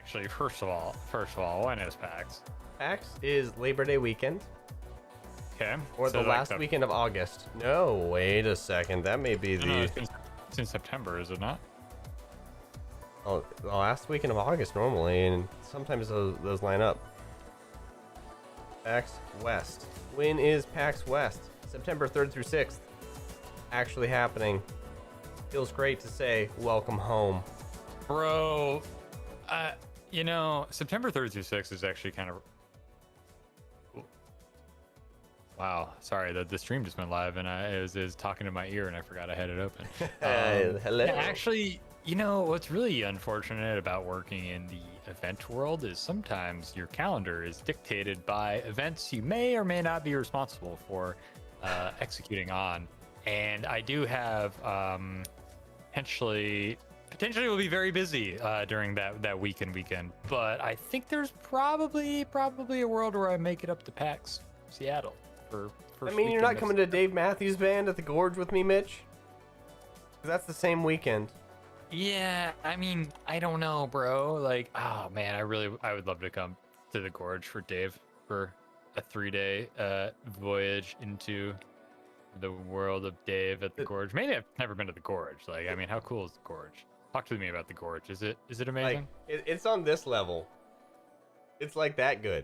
actually, first of all, when is PAX? PAX is Labor Day weekend, Okay. or so the like last weekend of August. No, wait a second. That may be No, the it's in September, is it not? the last weekend of August normally, and sometimes those line up. PAX West. When is PAX West? September 3rd through 6th. Actually happening. Feels great to say welcome home. Bro, September 3rd through 6th is actually kind of. Wow, sorry, the stream just went live and I is talking to my ear and I forgot I had it open. Hello. Yeah, actually, what's really unfortunate about working in the event world is sometimes your calendar is dictated by events you may or may not be responsible for executing on. And I do have potentially will be very busy during that weekend. But I think there's probably a world where I make it up to PAX Seattle for I mean, you're not coming to Dave Matthews Band at the Gorge with me, Mitch? 'Cause that's the same weekend. Yeah, I mean, I don't know, bro. Like, oh man, I would love to come to the Gorge for Dave for a 3-day voyage into the world of Dave at the Gorge. Maybe I've never been to the Gorge. Like, I mean, how cool is the Gorge? Talk to me about the Gorge. Is it amazing? Like, it's on this level. It's like that good.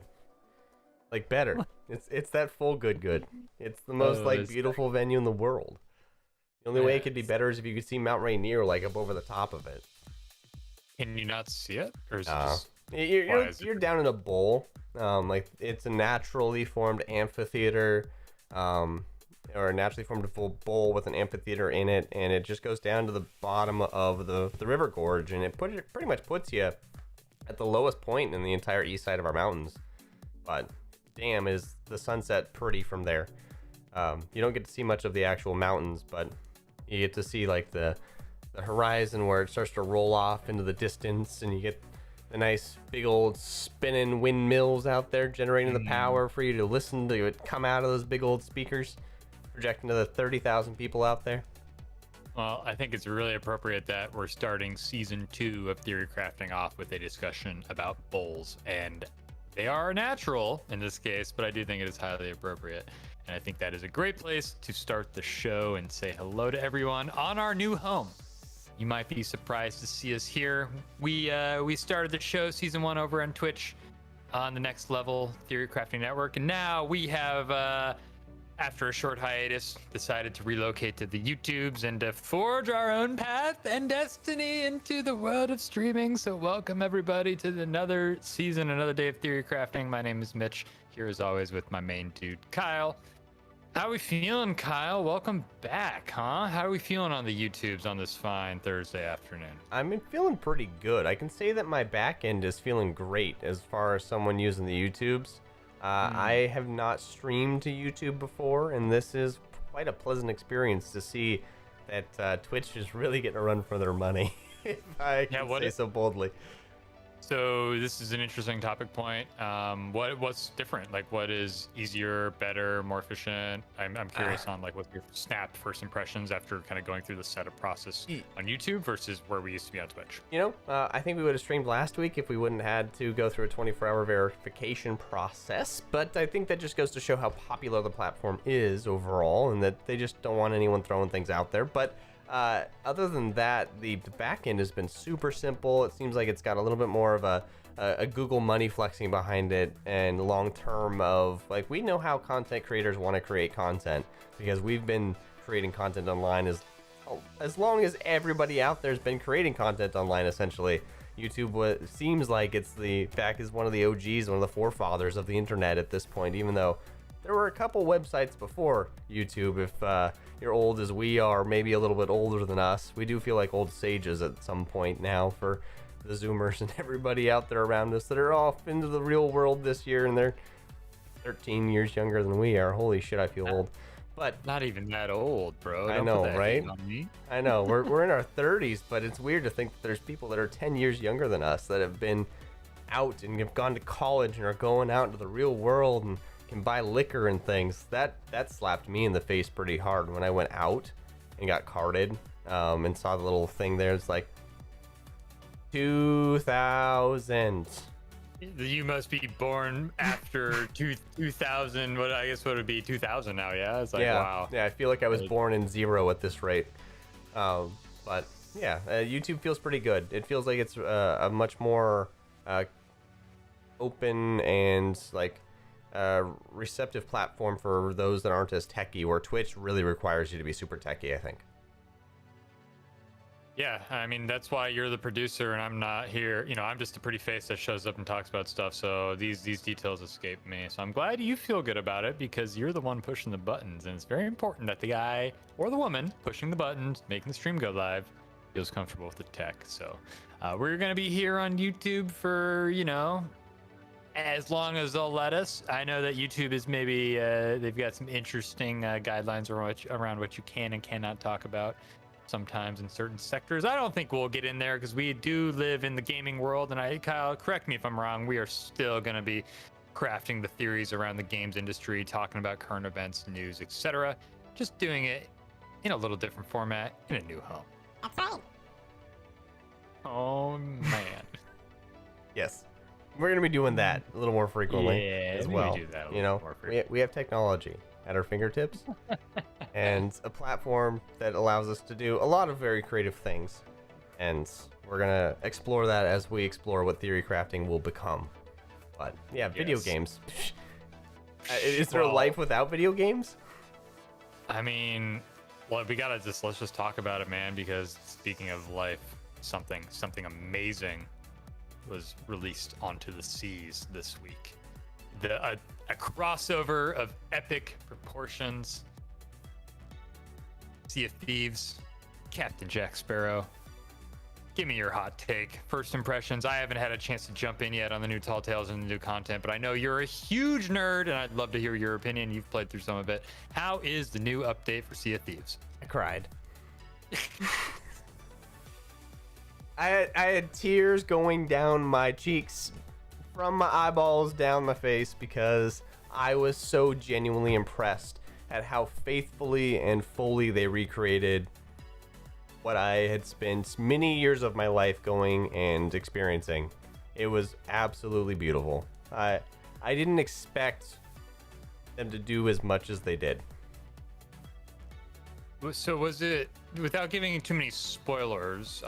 Like better. It's that full good. It's the most beautiful venue in the world. The only way it could be better is if you could see Mount Rainier like up over the top of it. Can you not see it, or is it just... You're down in a bowl. Like it's a naturally formed amphitheater, or a naturally formed full bowl with an amphitheater in it, and it just goes down to the bottom of the river gorge, and it pretty much puts you at the lowest point in the entire east side of our mountains. But damn, is the sunset pretty from there. You don't get to see much of the actual mountains, but you get to see like the horizon where it starts to roll off into the distance, and you get the nice big old spinning windmills out there generating the power for you to listen to it come out of those big old speakers, projecting to the 30,000 people out there. Well, I think it's really appropriate that we're starting season 2 of Theory Crafting off with a discussion about bowls, and they are natural in this case, but I do think it is highly appropriate. And I think that is a great place to start the show and say hello to everyone on our new home. You might be surprised to see us here. We started the show season 1 over on Twitch on the Next Level Theory Crafting Network, and now we have after a short hiatus, decided to relocate to the YouTubes and to forge our own path and destiny into the world of streaming. So welcome everybody to another season, another day of Theory Crafting. My name is Mitch, here as always with my main dude, Kyle. How are we feeling, Kyle? Welcome back, huh? How are we feeling on the YouTubes on this fine Thursday afternoon? I'm feeling pretty good. I can say that my back end is feeling great as far as someone using the YouTubes. I have not streamed to YouTube before, and this is quite a pleasant experience to see that Twitch is really getting a run for their money, if I can say so boldly. So this is an interesting topic point. What's different? Like, what is easier, better, more efficient? I'm curious on like what's your snap first impressions after kind of going through the setup process on YouTube versus where we used to be on Twitch. I think we would have streamed last week if we wouldn't have had to go through a 24-hour verification process. But I think that just goes to show how popular the platform is overall, and that they just don't want anyone throwing things out there. But other than that, the back end has been super simple. It seems like it's got a little bit more of a Google money flexing behind it, and long term of like, we know how content creators want to create content because we've been creating content online as long as everybody out there's been creating content online. Essentially, YouTube seems like it's is one of the OGs, one of the forefathers of the internet at this point, even though there were a couple websites before YouTube. If you're old as we are, maybe a little bit older than us, we do feel like old sages at some point now for the Zoomers and everybody out there around us that are off into the real world this year, and they're 13 years younger than we are. Holy shit, I feel old. But not even that old, bro. I know, right? I know. We're in our 30s, but it's weird to think that there's people that are 10 years younger than us that have been out and have gone to college and are going out into the real world and can buy liquor and things. That slapped me in the face pretty hard when I went out and got carded and saw the little thing there. It's like, 2000. You must be born after 2000. What I guess would it be 2000 now? Yeah, it's like wow. Yeah, I feel like I was born in 0 at this rate. But yeah, YouTube feels pretty good. It feels like it's a much more open and like receptive platform for those that aren't as techy, where Twitch really requires you to be super techy, I think. Yeah, I mean, that's why you're the producer and I'm not here. You know, I'm just a pretty face that shows up and talks about stuff. So these details escape me. So I'm glad you feel good about it because you're the one pushing the buttons. And it's very important that the guy or the woman pushing the buttons, making the stream go live, feels comfortable with the tech. So we're going to be here on YouTube for, you know, as long as they'll let us. I know that YouTube is maybe, they've got some interesting guidelines around what you can and cannot talk about sometimes in certain sectors. I don't think we'll get in there because we do live in the gaming world. And Kyle, correct me if I'm wrong, we are still going to be crafting the theories around the games industry, talking about current events, news, etc. Just doing it in a little different format in a new home. That's right. Oh, man. Yes. We're going to be doing that a little more frequently as well. Do that a you know, more frequently. we have technology at our fingertips and a platform that allows us to do a lot of very creative things. And we're going to explore that as we explore what theory crafting will become. But yeah, video games. Is there a life without video games? I mean, well, let's just talk about it, man, because speaking of life, something amazing was released onto the seas this week. A crossover of epic proportions. Sea of Thieves, Captain Jack Sparrow. Give me your hot take. First impressions. I haven't had a chance to jump in yet on the new Tall Tales and the new content, but I know you're a huge nerd, and I'd love to hear your opinion. You've played through some of it. How is the new update for Sea of Thieves? I cried. I had tears going down my cheeks from my eyeballs down my face because I was so genuinely impressed at how faithfully and fully they recreated what I had spent many years of my life going and experiencing. It was absolutely beautiful. I didn't expect them to do as much as they did. So was it, without giving too many spoilers,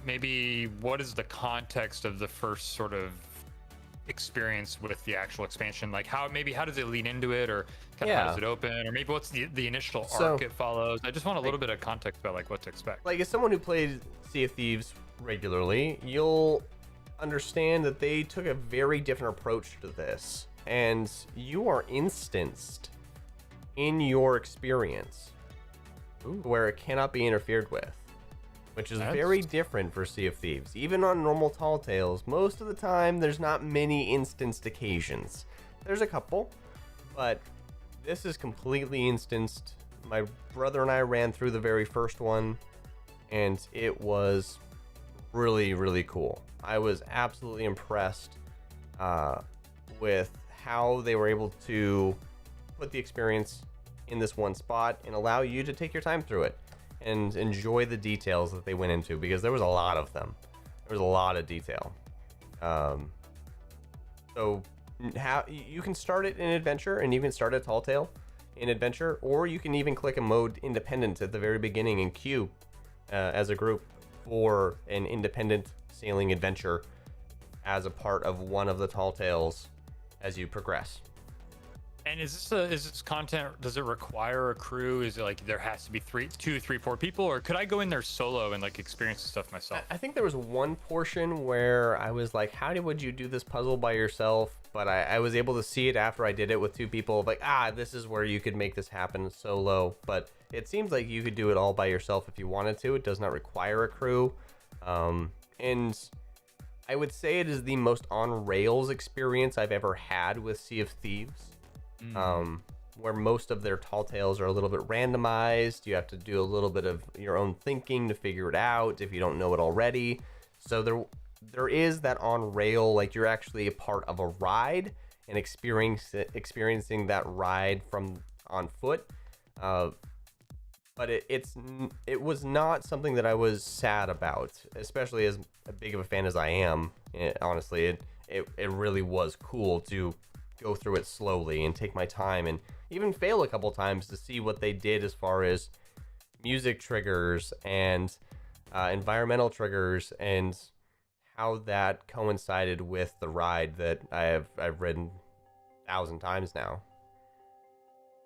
maybe what is the context of the first sort of experience with the actual expansion? Like how does it lead into it, or kind of how does it open, or maybe what's the initial arc it follows? I just want a little bit of context about like what to expect. Like as someone who plays Sea of Thieves regularly, you'll understand that they took a very different approach to this, and you are instanced in your experience. Ooh. Where it cannot be interfered with, which is very different for Sea of Thieves. Even on normal Tall Tales, most of the time there's not many instanced occasions. There's a couple, but this is completely instanced. My brother and I ran through the very first one, and it was really, really cool. I was absolutely impressed with how they were able to put the experience in this one spot and allow you to take your time through it and enjoy the details that they went into, because there was a lot of them. There was a lot of detail. So how you can start it in adventure, and you can start a Tall Tale in adventure, or you can even click a mode independent at the very beginning and queue as a group for an independent sailing adventure as a part of one of the Tall Tales as you progress. And is this content, does it require a crew? Is it like there has to be 2, 3, 4 people, or could I go in there solo and like experience the stuff myself? I think there was one portion where I was like, would you do this puzzle by yourself? But I was able to see it after I did it with 2 people, like, this is where you could make this happen solo. But it seems like you could do it all by yourself if you wanted to. It does not require a crew. And I would say it is the most on rails experience I've ever had with Sea of Thieves. Where most of their Tall Tales are a little bit randomized. You have to do a little bit of your own thinking to figure it out if you don't know it already. So there is that on rail, like you're actually a part of a ride and experiencing that ride from on foot. But but it was not something that I was sad about, especially as big of a fan as I am. Honestly, it really was cool to go through it slowly and take my time and even fail a couple times to see what they did as far as music triggers and environmental triggers and how that coincided with the ride that I've ridden 1,000 times now.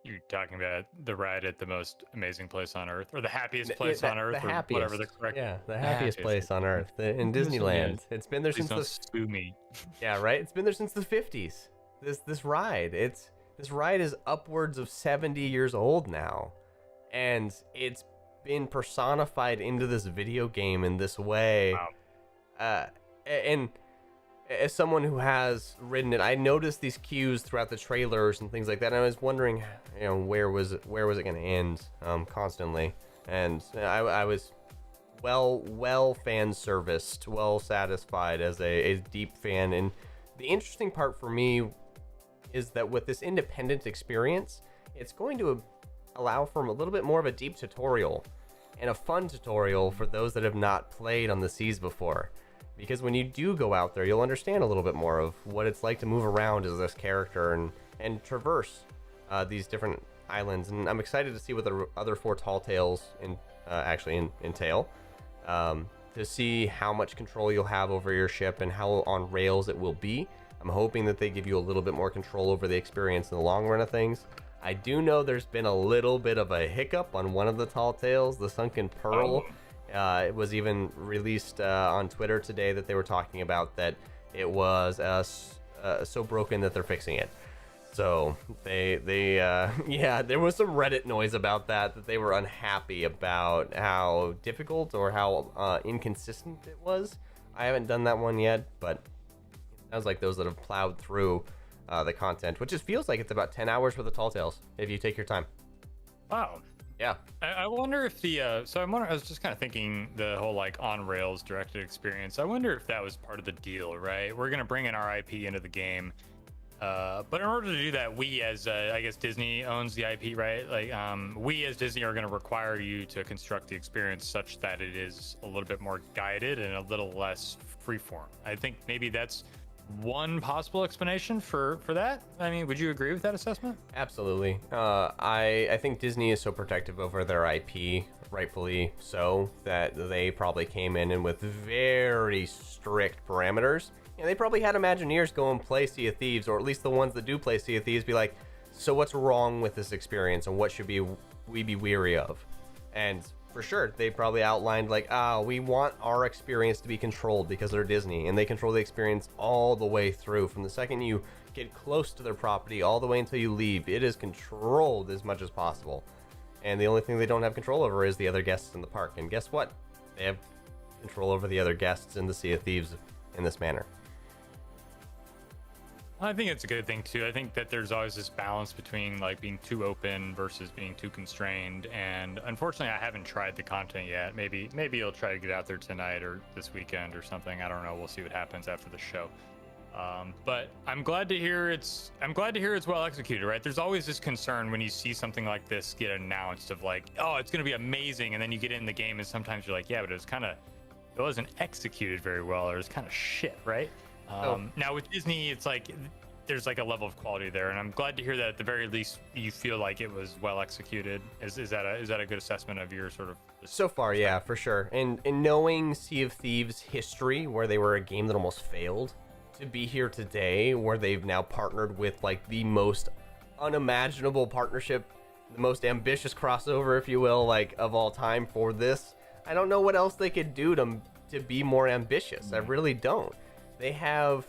You're talking about the ride at the most amazing place on earth, or the happiest place on earth, the or happiest, whatever the correct. yeah, the happiest place on earth in Disneyland. It's been there Please since don't sue me. yeah, right. It's been there since the 50s. This ride, this ride is upwards of 70 years old now, and it's been personified into this video game in this way. Wow. And as someone who has ridden it, I noticed these cues throughout the trailers and things like that. And I was wondering, where was it going to end constantly. And I was well fan serviced, well satisfied as a deep fan. And the interesting part for me is that with this independent experience, it's going to allow for a little bit more of a deep tutorial and a fun tutorial for those that have not played on the seas before. Because when you do go out there, you'll understand a little bit more of what it's like to move around as this character and traverse these different islands. And I'm excited to see what the other 4 Tall Tales actually entail. To see how much control you'll have over your ship and how on rails it will be. I'm hoping that they give you a little bit more control over the experience in the long run of things. I do know there's been a little bit of a hiccup on one of the Tall Tales, the Sunken Pearl. It was even released on Twitter today that they were talking about that it was so broken that they're fixing it. So yeah, there was some Reddit noise about that they were unhappy about how difficult or how inconsistent it was. I haven't done that one yet, but it sounds like those that have plowed through the content, which just feels like it's about 10 hours for the Tall Tales if you take your time. Wow. Yeah. I wonder if I was just kind of thinking the whole like on rails directed experience. I wonder if that was part of the deal, right? We're going to bring in our IP into the game. But in order to do that, we as, I guess Disney owns the IP, right? Like, we as Disney are going to require you to construct the experience such that it is a little bit more guided and a little less freeform. I think maybe that's one possible explanation for that. I mean, would you agree with that assessment? Absolutely. I think Disney is so protective over their IP, rightfully so, that they probably came in and with very strict parameters. And they probably had Imagineers go and play Sea of Thieves, or at least the ones that do play Sea of Thieves, be like, so what's wrong with this experience and what should we be weary of? And for sure, they probably outlined like, we want our experience to be controlled because they're Disney, and they control the experience all the way through. From the second you get close to their property all the way until you leave, it is controlled as much as possible. And the only thing they don't have control over is the other guests in the park. And guess what? They have control over the other guests in the Sea of Thieves in this manner. I think it's a good thing too. I think that there's always this balance between like being too open versus being too constrained. And unfortunately, I haven't tried the content yet. Maybe you'll try to get out there tonight or this weekend or something. I don't know. We'll see what happens after the show. But I'm glad to hear it's well executed, right? There's always this concern when you see something like this get announced of like, oh, it's going to be amazing, and then you get in the game and sometimes you're like, yeah, but it wasn't executed very well, or it's kind of shit, right? Now with Disney, it's like there's like a level of quality there, and I'm glad to hear that at the very least you feel like it was well executed. Is that a good assessment of your sort of so far? Yeah, for sure. And knowing Sea of Thieves history, where they were a game that almost failed, to be here today where they've now partnered with like the most unimaginable partnership, the most ambitious crossover, if you will, like of all time for this, I don't know what else they could do to be more ambitious. I really don't. They have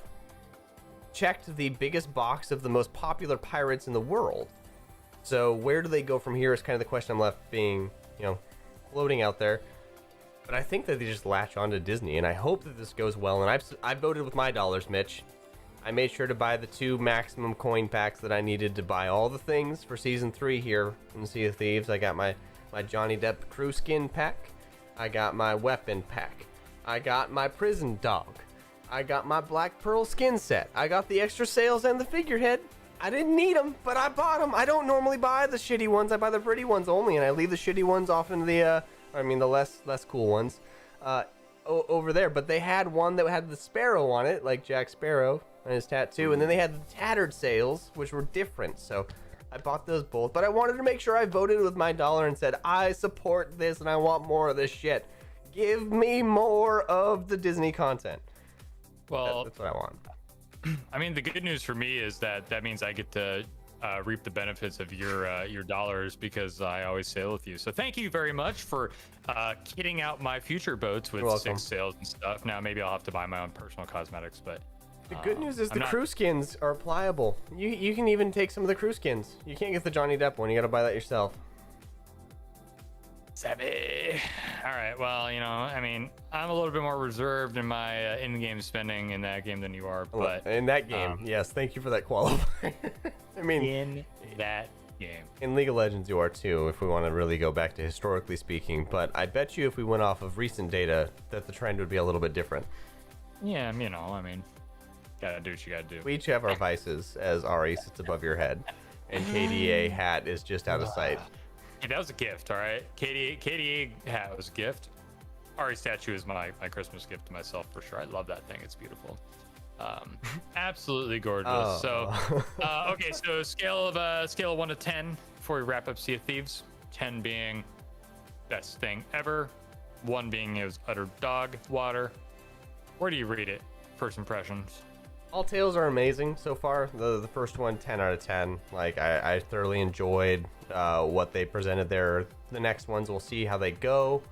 checked the biggest box of the most popular pirates in the world. So where do they go from here is kind of the question I'm left being, floating out there. But I think that they just latch on to Disney, and I hope that this goes well. And I voted with my dollars, Mitch. I made sure to buy the 2 maximum coin packs that I needed to buy all the things for Season 3 here in Sea of Thieves. I got my Johnny Depp crew skin pack. I got my weapon pack. I got my prison dog. I got my Black Pearl skin set. I got the extra sails and the figurehead. I didn't need them, but I bought them. I don't normally buy the shitty ones. I buy the pretty ones only, and I leave the shitty ones off in the, the less cool ones, over there. But they had one that had the sparrow on it, like Jack Sparrow and his tattoo, and then they had the tattered sails, which were different. So I bought those both, but I wanted to make sure I voted with my dollar and said, I support this and I want more of this shit. Give me more of the Disney content. Well, that's what I want. I mean, the good news for me is that means I get to reap the benefits of your dollars because I always sail with you. So thank you very much for kitting out my future boats with 6 sails and stuff. Now maybe I'll have to buy my own personal cosmetics, but the good news is the crew skins are pliable. You can even take some of the crew skins. You can't get the Johnny Depp one. You got to buy that yourself. Savvy. All right. Well, I mean, I'm a little bit more reserved in my in-game spending in that game than you are, but in that game, yes. Thank you for that qualifier. I mean, in that game, in League of Legends, you are too. If we want to really go back to historically speaking, but I bet you if we went off of recent data, that the trend would be a little bit different. Yeah, I mean, gotta do what you gotta do. We each have our vices, as Ari sits above your head, and KDA hat is just out of sight. Hey, that was a gift, all right? KDA hat was a gift. Ari statue is my Christmas gift to myself for sure. I love that thing. It's beautiful. Absolutely gorgeous. Oh. So, okay, so scale of 1 to 10 before we wrap up Sea of Thieves. 10 being best thing ever. 1 being it was utter dog water. Where do you rate it? First impressions. All tales are amazing so far. The first one, 10 out of 10. Like, I thoroughly enjoyed what they presented there. The next ones, we'll see how they go.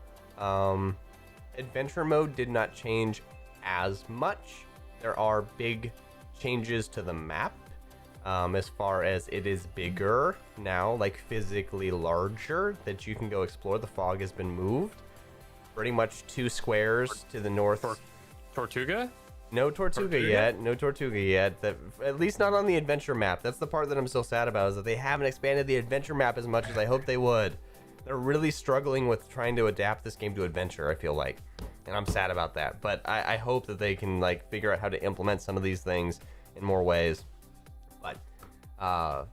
Adventure mode did not change as much. There are big changes to the map, as far as it is bigger now, like physically larger, that you can go explore. The fog has been moved. Pretty much 2 squares to the north. Tortuga? No Tortuga yet. No Tortuga yet. That, at least not on the adventure map. That's the part that I'm so sad about, is that they haven't expanded the adventure map as much as I hoped they would. They're really struggling with trying to adapt this game to adventure, I feel like. And I'm sad about that. But I hope that they can figure out how to implement some of these things in more ways. But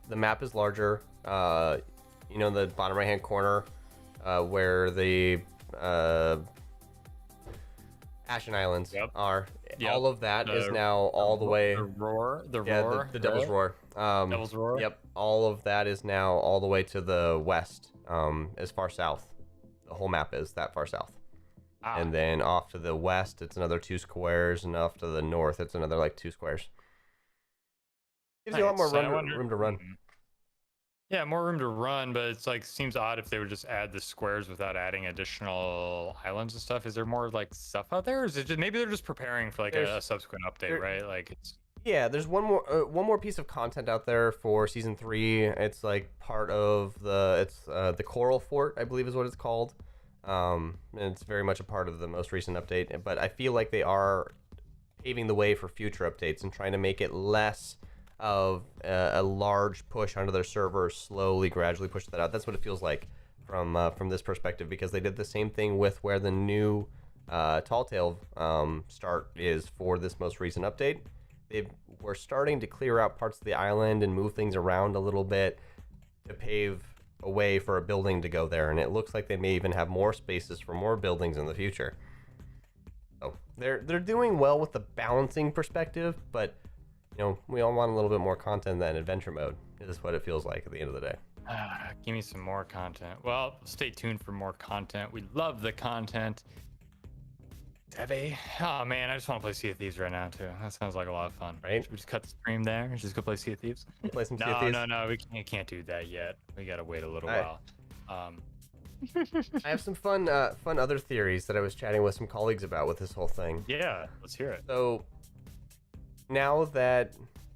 the map is larger. The bottom right hand corner where the Ashen Islands are. Yep. All of that is now all the way. The roar. The Devil's Roar. Devil's Roar. Yep. All of that is now all the way to the west, as far south. The whole map is that far south. Ah. And then off to the west, it's another 2 squares, and off to the north, it's another 2 squares. Gives you a lot more room to run. Yeah, more room to run, but it's seems odd if they would just add the squares without adding additional islands and stuff. Is there more stuff out there? Or is it just, maybe they're just preparing for a subsequent update, right? Yeah, there's one more piece of content out there for season 3. It's part of the Coral Fort, I believe is what it's called. And it's very much a part of the most recent update. But I feel like they are paving the way for future updates and trying to make it less of a large push onto their server, slowly, gradually push that out. That's what it feels like from this perspective, because they did the same thing with where the new Tall Tale start is for this most recent update. They were starting to clear out parts of the island and move things around a little bit to pave a way for a building to go there, and it looks like they may even have more spaces for more buildings in the future. So they're doing well with the balancing perspective, but we all want a little bit more content than adventure mode. Is what it feels like at the end of the day. Give me some more content. Well, stay tuned for more content. We love the content. Debbie. Oh man, I just want to play Sea of Thieves right now too. That sounds like a lot of fun. Right? Should we just cut the stream there and just go play Sea of Thieves? Play some Sea of Thieves? No, we can't do that yet. We gotta wait a little while. I have some fun other theories that I was chatting with some colleagues about with this whole thing. Yeah, let's hear it. So now that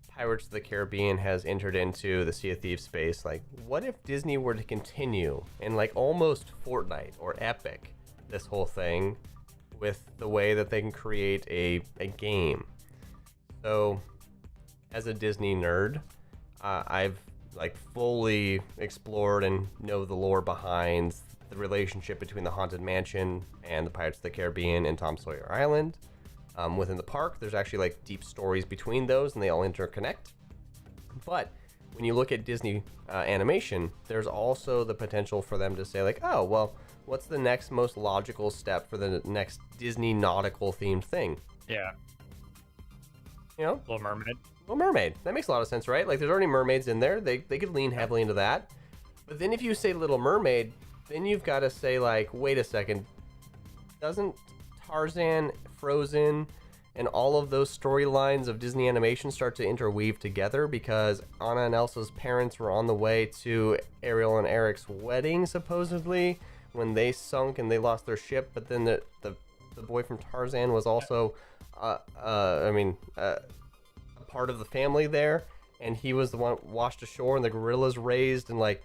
Pirates of the Caribbean has entered into the Sea of Thieves space, what if Disney were to continue in almost Fortnite or Epic this whole thing with the way that they can create a game? So as a Disney nerd, I've fully explored and know the lore behind the relationship between the Haunted Mansion and the Pirates of the Caribbean and Tom Sawyer Island. Within the park, there's actually deep stories between those, and they all interconnect. But when you look at Disney animation, there's also the potential for them to say like, oh, well, what's the next most logical step for the next Disney nautical themed thing? Yeah. You know, Little Mermaid. Little Mermaid. That makes a lot of sense, right? Like, there's already mermaids in there. They could lean heavily into that. But then if you say Little Mermaid, then you've got to say like, wait a second, doesn't Tarzan, Frozen, and all of those storylines of Disney animation start to interweave together because Anna and Elsa's parents were on the way to Ariel and Eric's wedding, supposedly, when they sunk and they lost their ship. But then the boy from Tarzan was also, a part of the family there, and he was the one washed ashore and the gorillas raised, and like,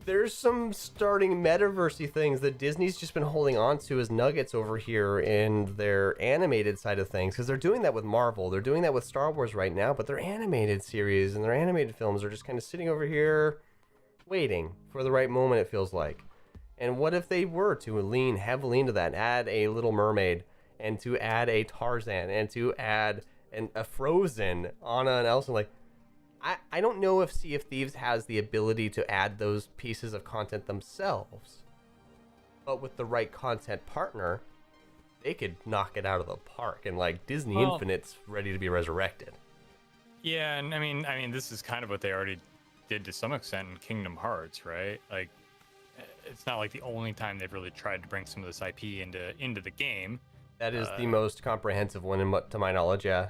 there's some starting metaversey things that Disney's just been holding on to as nuggets over here in their animated side of things, because they're doing that with Marvel, they're doing that with Star Wars right now, but their animated series and their animated films are just kind of sitting over here waiting for the right moment, it feels like. And what if they were to lean heavily into that, add a Little Mermaid, and to add a Tarzan, and to add a Frozen, Anna and Elsa? Like, I don't know if Sea of Thieves has the ability to add those pieces of content themselves, but with the right content partner, they could knock it out of the park, and like Disney Infinite's ready to be resurrected. Yeah, and I mean, this is kind of what they already did to some extent in Kingdom Hearts, right? Like, it's not like the only time they've really tried to bring some of this IP into the game. That is the most comprehensive one, to my knowledge. Yeah.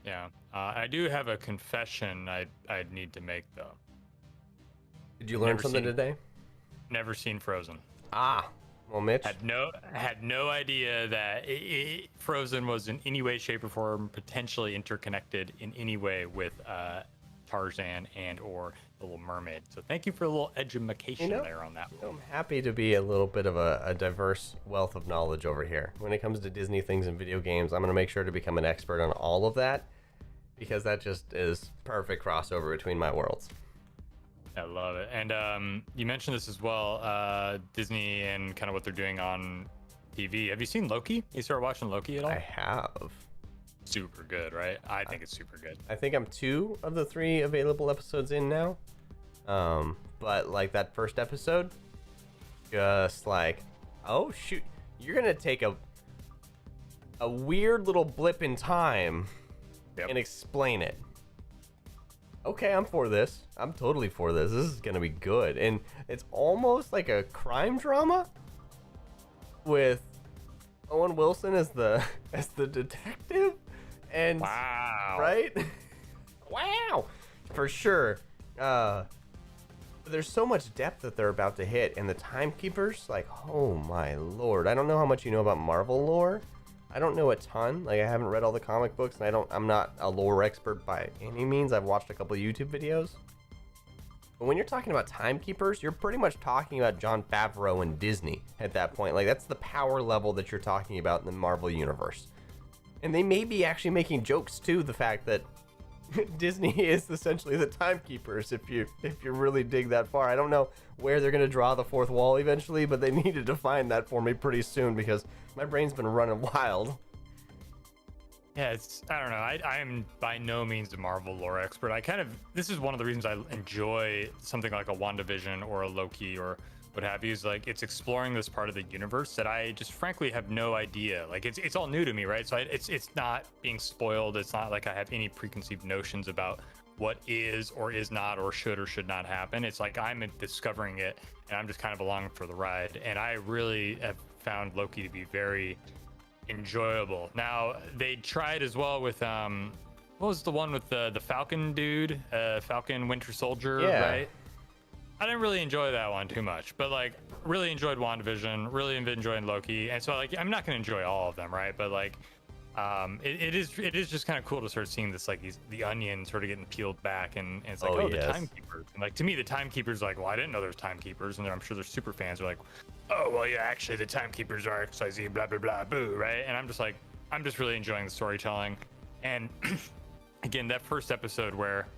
Yeah. I do have a confession I'd need to make though. Did you learn something today? Never seen Frozen. Well, Mitch had no idea that Frozen was in any way, shape, or form potentially interconnected in any way with Tarzan and or the Little Mermaid. So thank you for a little education there on that. I'm happy to be a little bit of a diverse wealth of knowledge over here. When it comes to Disney things and video games, I'm going to make sure to become an expert on all of that, because that just is perfect crossover between my worlds. I love it. And you mentioned this as well, Disney and kind of what they're doing on TV. Have you seen Loki? You started watching Loki at all? I have. Super good, right? I think it's super good. I think I'm 2 of the 3 available episodes in now. But like that first episode, just like, oh shoot, you're gonna take a weird little blip in time and explain it. Okay, I'm for this. I'm totally for this. This is gonna be good. And it's almost like a crime drama with Owen Wilson as the detective. And wow, right? Wow, for sure. There's so much depth that they're about to hit, and the timekeepers, like, oh my lord. I don't know how much you know about Marvel lore. I don't know a ton. Like, I haven't read all the comic books, and I'm not a lore expert by any means. I've watched a couple of YouTube videos. But when you're talking about timekeepers, you're pretty much talking about Jon Favreau and Disney at that point. Like, that's the power level that you're talking about in the Marvel universe. And they may be actually making jokes to the fact that Disney is essentially the timekeepers, if you really dig that far. I don't know where they're going to draw the fourth wall eventually, but they need to define that for me pretty soon, because my brain's been running wild. Yeah, I don't know. I am by no means a Marvel lore expert. This is one of the reasons I enjoy something like a WandaVision or a Loki or what have you, is like it's exploring this part of the universe that I just frankly have no idea. Like it's all new to me, right? So it's not being spoiled. It's not like I have any preconceived notions about what is or is not or should not happen. It's like I'm discovering it, and I'm just kind of along for the ride. And I really have found Loki to be very enjoyable. Now they tried as well with what was the one with the Falcon dude, Falcon Winter Soldier, right? I didn't really enjoy that one too much, but like really enjoyed WandaVision, really enjoying Loki, and so like I'm not gonna enjoy all of them, right? But like it is just kind of cool to start seeing this, like the onion sort of getting peeled back, and it's like the timekeepers, and like to me the timekeepers, like, well, I didn't know there's timekeepers, and I'm sure there's super fans who are like, oh well, yeah, actually the timekeepers are XYZ, blah blah blah, boo, right? And I'm just really enjoying the storytelling, and again, that first episode where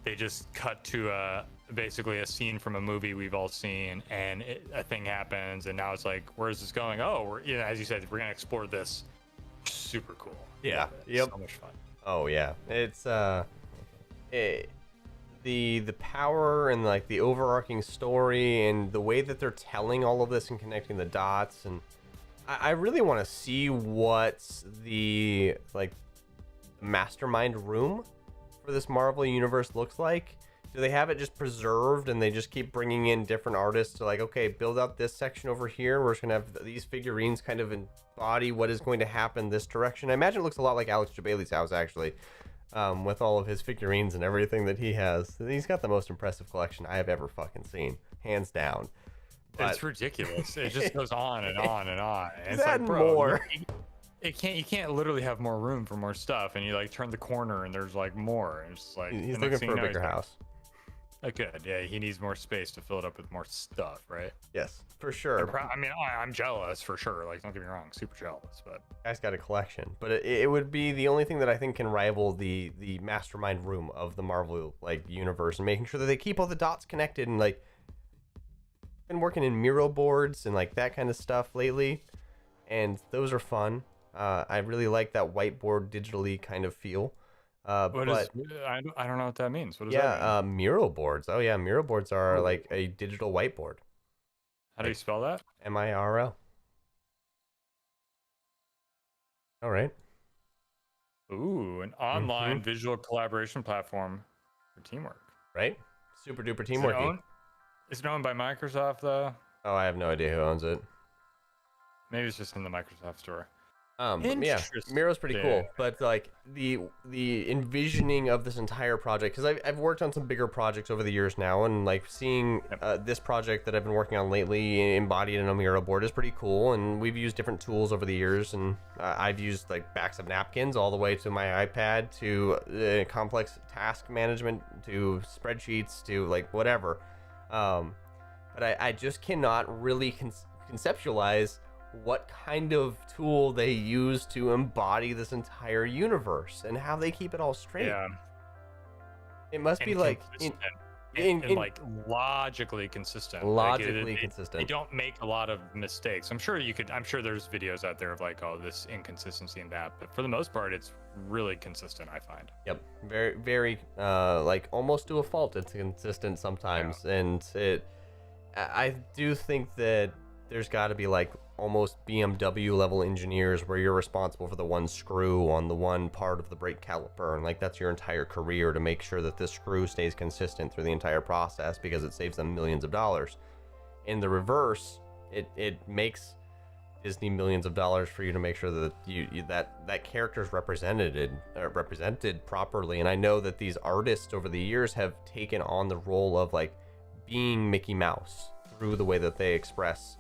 they just cut to basically a scene from a movie we've all seen, and a thing happens, and now it's like, where is this going? Oh, we're, as you said, we're gonna explore this. Super cool. Yeah. So much fun. Oh yeah, it's the power and like the overarching story and the way that they're telling all of this and connecting the dots, and I really want to see what's the like mastermind room for this Marvel universe looks like. Do they have it just preserved and they just keep bringing in different artists to like, okay, build out this section over here. We're just gonna have these figurines kind of embody what is going to happen this direction. I imagine it looks a lot like Alex Jabali's house actually, with all of his figurines and everything that he has. He's got the most impressive collection I have ever fucking seen, hands down. But It's ridiculous. It just goes on and on and on. And he's it's like, adding bro, more. you can't literally have more room for more stuff, and you like turn the corner and there's like more. And it's just like He's the looking next thing for you a know, bigger he's like, house. Good. Yeah, he needs more space to fill it up with more stuff, right? Yes, for sure. I mean, I'm jealous for sure. Like, don't get me wrong, super jealous. But Guy's got a collection, but it would be the only thing that I think can rival the mastermind room of the Marvel like universe, and making sure that they keep all the dots connected. And like, been working in Miro boards and like that kind of stuff lately, and those are fun. I really like that whiteboard digitally kind of feel. I don't know what that means. What does that mean? Miro boards. Oh yeah, Miro boards are like a digital whiteboard. How do you spell that? MIRO. All right. Ooh, an online visual collaboration platform for teamwork. Right? Super duper teamworky. Is it owned by Microsoft though? Oh, I have no idea who owns it. Maybe it's just in the Microsoft store. But yeah, Miro's pretty cool. But like the envisioning of this entire project, because I've worked on some bigger projects over the years now, and like seeing this project that I've been working on lately embodied in a Miro board is pretty cool. And we've used different tools over the years, and I've used like backs of napkins all the way to my iPad to complex task management to spreadsheets to like whatever. But I just cannot really conceptualize what kind of tool they use to embody this entire universe and how they keep it all straight. Yeah. It must be like like logically consistent. Logically consistent. They don't make a lot of mistakes. I'm sure there's videos out there of like, oh, this inconsistency and that, but for the most part, it's really consistent, I find. Yep. Very, very, like almost to a fault, it's consistent sometimes. Yeah. And I do think that there's got to be like almost BMW level engineers where you're responsible for the one screw on the one part of the brake caliper, and like that's your entire career to make sure that this screw stays consistent through the entire process because it saves them millions of dollars. In the reverse, it makes Disney millions of dollars for you to make sure that that character is represented properly. And I know that these artists over the years have taken on the role of like being Mickey Mouse through the way that they express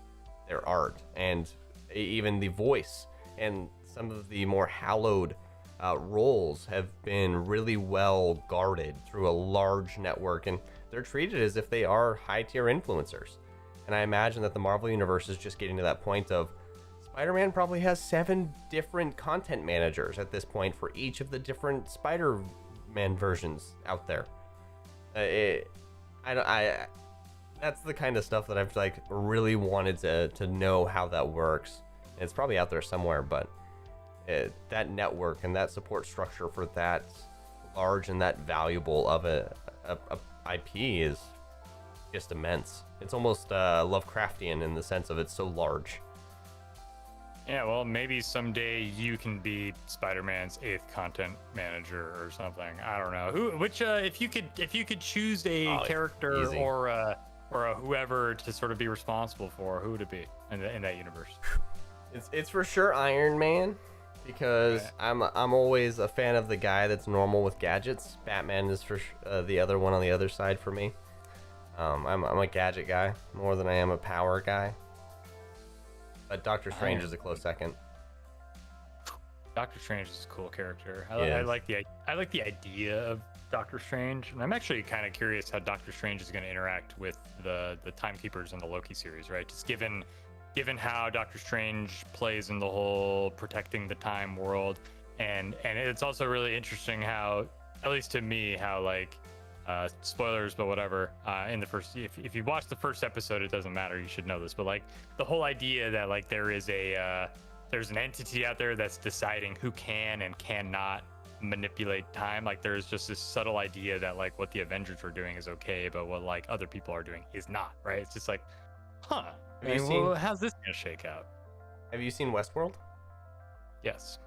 their art, and even the voice and some of the more hallowed roles have been really well guarded through a large network, and they're treated as if they are high-tier influencers. And I imagine that the Marvel universe is just getting to that point of Spider-Man probably has 7 different content managers at this point for each of the different Spider-Man versions out there. That's the kind of stuff that I've like really wanted to know how that works. And it's probably out there somewhere, but that network and that support structure for that large and that valuable of a IP is just immense. It's almost Lovecraftian in the sense of it's so large. Yeah, well, maybe someday you can be Spider-Man's 8th content manager or something. I don't know. If you could choose a character easy. or a whoever to sort of be responsible for, who would it be in that universe? It's for sure Iron Man, because I'm always a fan of the guy that's normal with gadgets. Batman is for the other one on the other side for me. I'm a gadget guy more than I am a power guy. But Doctor Strange is a close second. Doctor Strange is a cool character. I like the idea of Doctor Strange, and I'm actually kind of curious how Doctor Strange is going to interact with the Timekeepers in the Loki series, right? Just given how Doctor Strange plays in the whole protecting the time world, and it's also really interesting how, at least to me, how like spoilers, but whatever. In the first, if you watch the first episode, it doesn't matter. You should know this, but like the whole idea that like there's an entity out there that's deciding who can and cannot manipulate time. Like there's just this subtle idea that like what the Avengers were doing is okay, but what like other people are doing is not, right? It's just like, huh. I Have you mean, seen- well, how's this gonna shake out? Have you seen Westworld? Yes.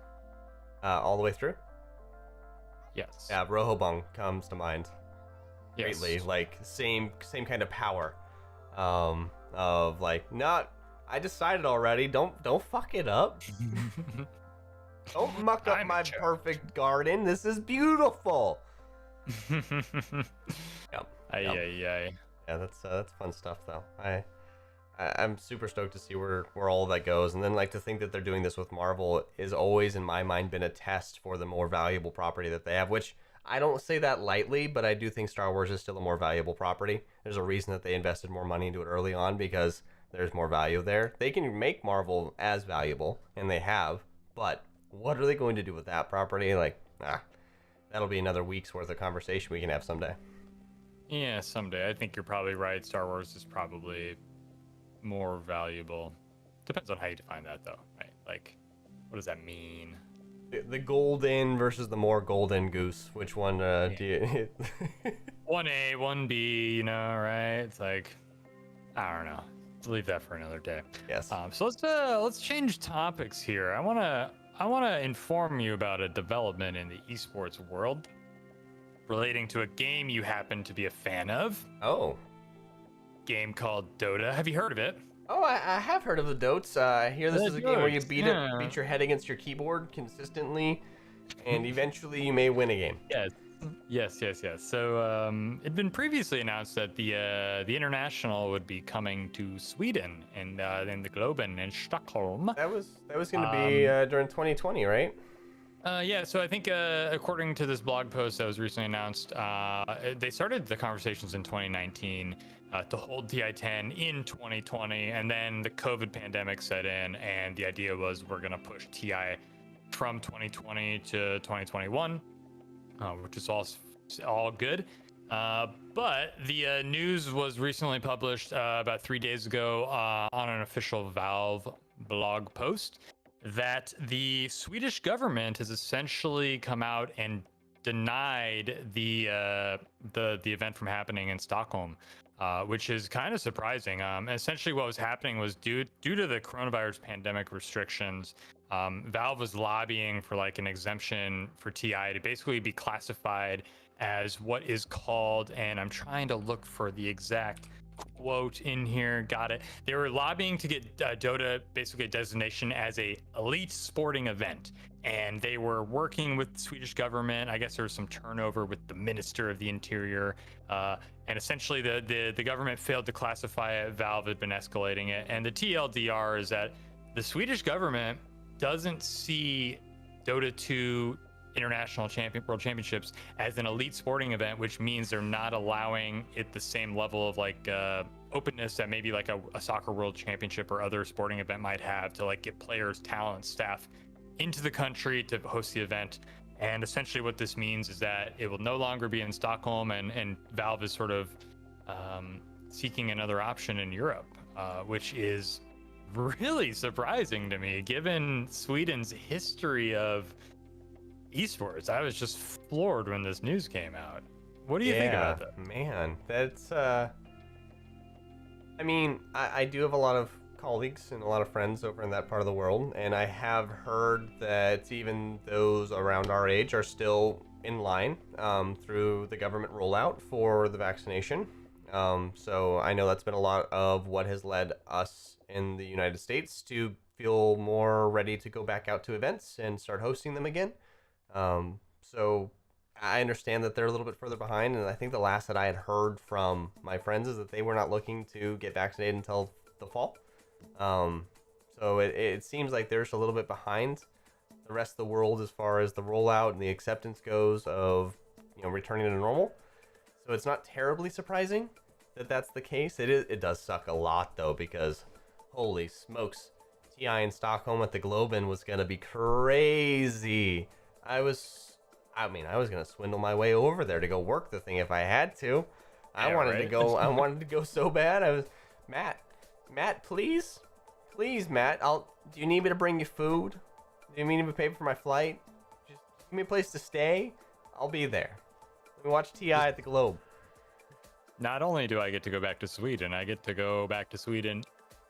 All the way through? Yes. Yeah, Rohobong comes to mind Yes. greatly. Like same kind of power. Of like, not. I decided already. Don't fuck it up. Don't muck up I'm my in charge. perfect garden. This is beautiful. Yep. Ay. Yeah, that's fun stuff though. I'm super stoked to see where all that goes, and then like to think that they're doing this with Marvel is always in my mind been a test for the more valuable property that they have, which I don't say that lightly, but I do think Star Wars is still a more valuable property. There's a reason that they invested more money into it early on because there's more value there. They can make Marvel as valuable, and they have, but what are they going to do with that property? Like, that'll be another week's worth of conversation we can have someday. Yeah, someday. I think you're probably right. Star Wars is probably more valuable. Depends on how you define that, though, right? Like, what does that mean? The golden versus the more golden goose. Which one do you? 1A, 1B, you know, right? It's like, I don't know. Let's leave that for another day. Yes. So let's change topics here. I wanna inform you about a development in the esports world relating to a game you happen to be a fan of. Oh. Game called Dota. Have you heard of it? Oh, I have heard of the Dotes. I hear this The is a game where you Dotes, beat yeah. beat your head against your keyboard consistently, and eventually you may win a game. Yes. So it'd been previously announced that the international would be coming to Sweden and in the Globen in Stockholm. That was going to be during 2020, right? Yeah, so I think according to this blog post that was recently announced, they started the conversations in 2019 to hold TI-10 in 2020, and then the COVID pandemic set in, and the idea was we're going to push TI from 2020 to 2021, which is all good. But the news was recently published about 3 days ago on an official Valve blog post that the Swedish government has essentially come out and denied the event from happening in Stockholm, which is kind of surprising. Essentially, what was happening was due to the coronavirus pandemic restrictions, Valve was lobbying for like an exemption for TI to basically be classified as what is called, and I'm trying to look for the exact quote in here. Got it. They were lobbying to get Dota basically a designation as a elite sporting event, and they were working with the Swedish government. I guess there was some turnover with the Minister of the Interior, and essentially the government failed to classify it. Valve had been escalating it, and the TLDR is that the Swedish government doesn't see Dota 2 International World Championships as an elite sporting event, which means they're not allowing it the same level of like openness that maybe like a soccer world championship or other sporting event might have to like get players, talent, staff into the country to host the event. And essentially what this means is that it will no longer be in Stockholm, and Valve is sort of seeking another option in Europe, which is really surprising to me given Sweden's history of esports. I was just floored when this news came out. What do you think about that? Man, that's I mean, I do have a lot of colleagues and a lot of friends over in that part of the world, and I have heard that even those around our age are still in line through the government rollout for the vaccination. So I know that's been a lot of what has led us in the United States to feel more ready to go back out to events and start hosting them again. So I understand that they're a little bit further behind, and I think the last that I had heard from my friends is that they were not looking to get vaccinated until the fall. So it seems like they're just a little bit behind the rest of the world as far as the rollout and the acceptance goes of, returning to normal. So it's not terribly surprising that that's the case. It does suck a lot though, because holy smokes, TI in Stockholm at the Globen was gonna be crazy. I was gonna swindle my way over there to go work the thing if I had to. I wanted to go so bad. I was Matt, please, Matt. Do you need me to bring you food? Do you need me to pay for my flight? Just Give me a place to stay. I'll be there. Let me watch TI at the Globe. Not only do I get to go back to Sweden, I get to go back to Sweden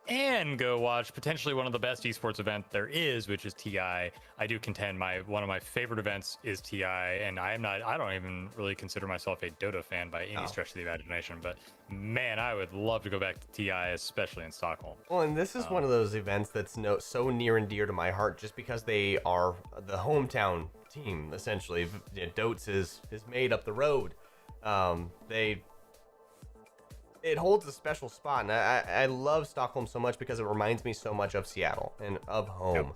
and go watch potentially one of the best esports event there is, which is TI. I do contend one of my favorite events is TI, and I don't even really consider myself a Dota fan by any stretch of the imagination, but man, I would love to go back to TI, especially in Stockholm. Well, and this is one of those events that's so near and dear to my heart just because they are the hometown team, essentially. Dotes is made up the road. It holds a special spot, and I love Stockholm so much because it reminds me so much of Seattle and of home. Yep.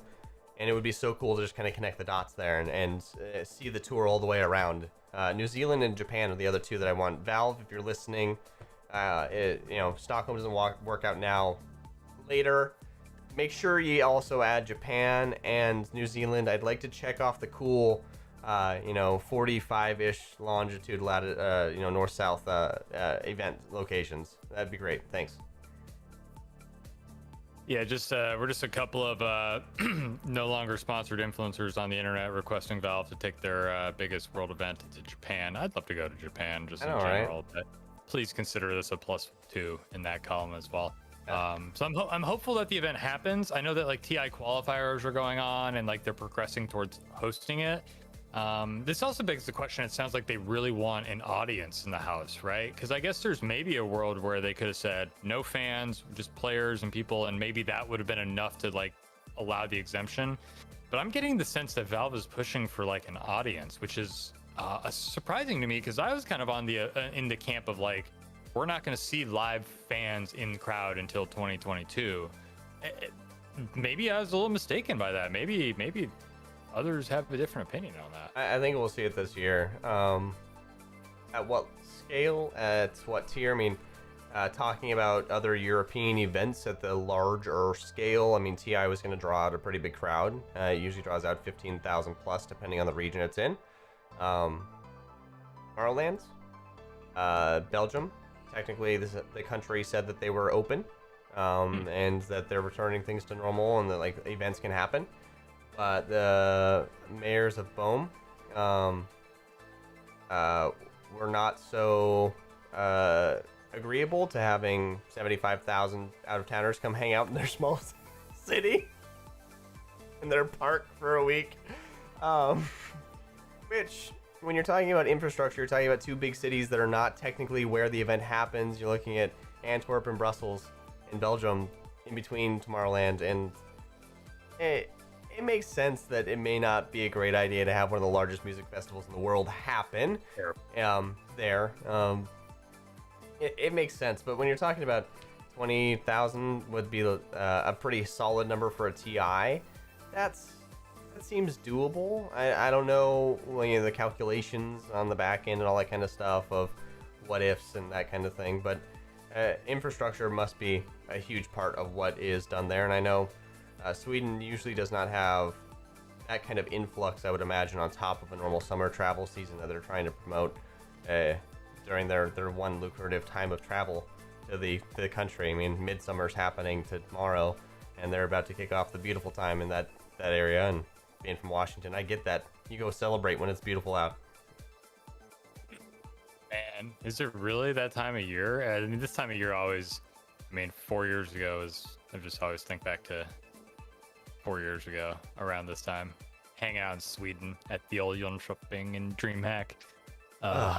And it would be so cool to just kind of connect the dots there and see the tour all the way around. New Zealand and Japan are the other two that I want. Valve, if you're listening, Stockholm doesn't work out now. Later, make sure you also add Japan and New Zealand. I'd like to check off the cool 45-ish longitude, north-south event locations. That'd be great. Thanks. Yeah, we're just a couple of no longer sponsored influencers on the internet requesting Valve to take their biggest world event to Japan. I'd love to go to Japan just in general, but please consider this a +2 in that column as well. So I'm hopeful that the event happens. I know that like TI qualifiers are going on and like they're progressing towards hosting it. This also begs the question, it sounds like they really want an audience in the house, right? Because I guess there's maybe a world where they could have said no fans, just players and people, and maybe that would have been enough to like allow the exemption. But I'm getting the sense that Valve is pushing for like an audience, which is surprising to me because I was kind of on the in the camp of like, we're not going to see live fans in the crowd until 2022. Maybe I was a little mistaken by that. Maybe others have a different opinion on that. I think we'll see it this year. At what scale? At what tier? I mean, talking about other European events at the larger scale, I mean, TI was going to draw out a pretty big crowd. It usually draws out 15,000 plus, depending on the region it's in. Tomorrowland, Belgium. Technically, the country said that they were open, and that they're returning things to normal, and that like events can happen. But the mayors of Bohm were not so agreeable to having 75,000 out-of-towners come hang out in their small city in their park for a week. Which, when you're talking about infrastructure, you're talking about two big cities that are not technically where the event happens. You're looking at Antwerp and Brussels in Belgium, in between Tomorrowland, and it makes sense that it may not be a great idea to have one of the largest music festivals in the world happen there. It makes sense, but when you're talking about 20,000 would be a pretty solid number for a TI. That seems doable. I don't know the calculations on the back end and all that kind of stuff of what ifs and that kind of thing, but infrastructure must be a huge part of what is done there, and I know Sweden usually does not have that kind of influx, I would imagine, on top of a normal summer travel season that they're trying to promote during their one lucrative time of travel to the country. I mean, midsummer's happening tomorrow, and they're about to kick off the beautiful time in that area. And being from Washington, I get that. You go celebrate when it's beautiful out. Man, is it really that time of year? I mean, this time of year always, 4 years ago I just always think back to 4 years ago around this time, hang out in Sweden at the old Jönköping and DreamHack.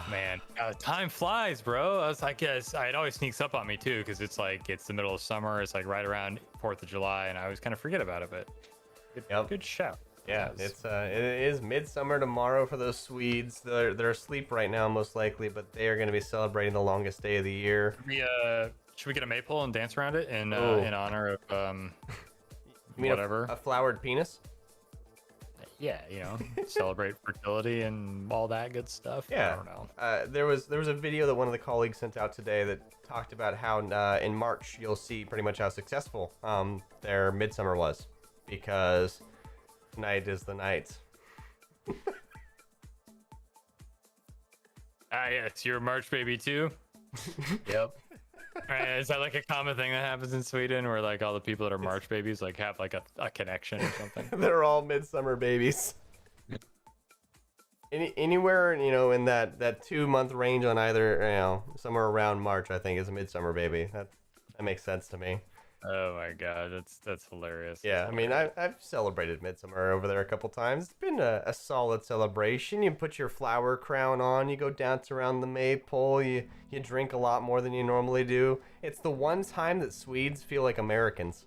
Man, time flies, bro. I was like, yes, it always sneaks up on me too, because it's the middle of summer. It's like right around 4th of July, and I always kind of forget about it. But good shout. Yeah, it is midsummer tomorrow for those Swedes. They're asleep right now, most likely, but they are going to be celebrating the longest day of the year. Should we get a maypole and dance around it in honor of you mean whatever? A flowered penis? Yeah, celebrate fertility and all that good stuff. Yeah. I don't know. There was a video that one of the colleagues sent out today that talked about how in March you'll see pretty much how successful their midsummer was, because night is the night. Yes, you're a March baby too. Yep. Right, is that like a common thing that happens in Sweden, where like all the people that are March babies like have like a connection or something? They're all midsummer babies. Anywhere, in that 2 month range on either, somewhere around March, I think is a midsummer baby. That makes sense to me. Oh my god, that's hilarious. That's Yeah, I mean, hilarious. I've celebrated midsummer over there a couple times. It's been a solid celebration. You put your flower crown on, you go dance around the maypole, you drink a lot more than you normally do. It's the one time that Swedes feel like Americans.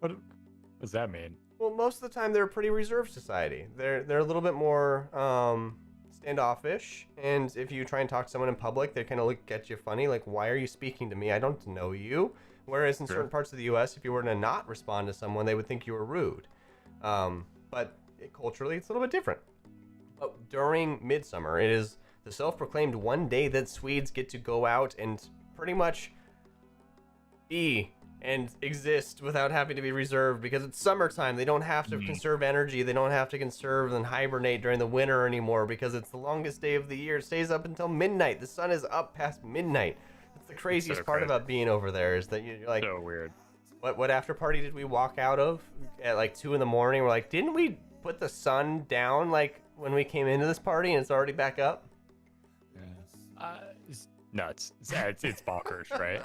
What does that mean? Well, most of the time they're a pretty reserved society. They're a little bit more standoffish, and if you try and talk to someone in public, they kind of look at you funny, like, "Why are you speaking to me? I don't know you." Whereas in Sure. certain parts of the U.S., if you were to not respond to someone, they would think you were rude. Culturally, it's a little bit different. But during midsummer, it is the self-proclaimed one day that Swedes get to go out and pretty much be and exist without having to be reserved, because it's summertime. They don't have to conserve energy. They don't have to conserve and hibernate during the winter anymore, because it's the longest day of the year. It stays up until midnight. The sun is up past midnight. That's the craziest part crazy. about being over there, is that you're like, So weird. what after party did we walk out of at like 2 a.m? We're like, didn't we put the sun down like when we came into this party and it's already back up? It's nuts. It's bonkers, right?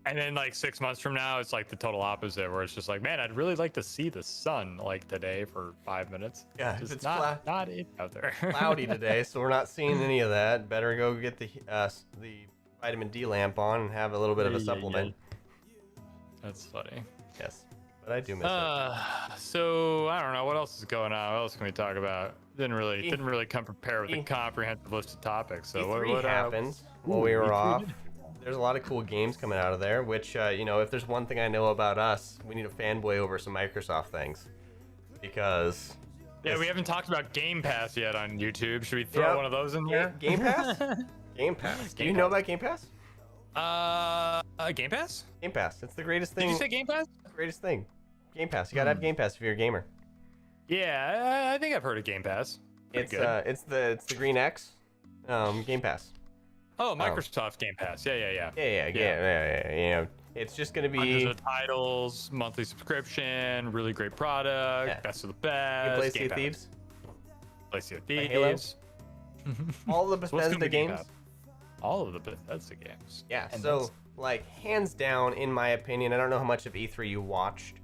And then like 6 months from now, it's like the total opposite, where it's just like, man, I'd really like to see the sun like today for 5 minutes. Yeah, Just it's not it out there. cloudy today, so we're not seeing any of that. Better go get the vitamin D lamp on and have a little bit of a Yeah, supplement. That's funny. Yes, but I do miss it. So I don't know what else is going on. What else can we talk about? Didn't really come prepared with a comprehensive list of topics. So E3 what happened while we were E3 off. did. There's a lot of cool games coming out of there, which, if there's one thing I know about us, we need a fanboy over some Microsoft things. Because... Yeah, we haven't talked about Game Pass yet on YouTube. Should we throw one of those in there? Game Pass? Game Pass. Do you know about Game Pass? Game Pass? Game Pass. It's the greatest thing. Did you say Game Pass? Greatest thing. Game Pass. You gotta have Game Pass if you're a gamer. Yeah, I think I've heard of Game Pass. Pretty good. It's the Green X. Game Pass. Oh, Microsoft Game Pass. Yeah. Yeah. It's just gonna be. Hundreds of titles, monthly subscription, really great product, Yeah. best of the You best. play Sea Game of Pass. Thieves. Play Sea of Play Halo? Thieves. All the What's gonna Bethesda be Game games. Pass? All of the Bethesda games. Yeah. And So like hands down, in my opinion, I don't know how much of E3 you watched.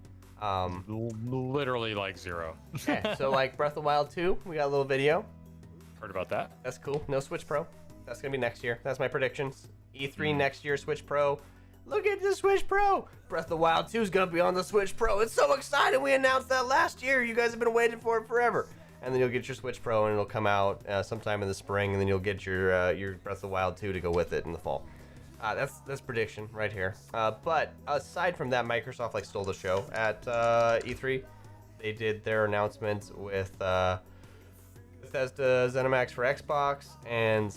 Literally like zero. Okay, so like Breath of the Wild 2, we got a little video. Heard about that? That's cool. No Switch Pro. That's gonna be next year. That's my predictions. Hmm. E3 next year, Switch Pro. Look at the Switch Pro. Breath of the Wild 2 is gonna be on the Switch Pro. It's so exciting. We announced that last year. You guys have been waiting for it forever. And then you'll get your Switch Pro, and it'll come out sometime in the spring, and then you'll get your Breath of the Wild 2 to go with it in the fall. That's prediction right here. But aside from that, Microsoft stole the show at E3. They did their announcement with Bethesda ZeniMax for Xbox, and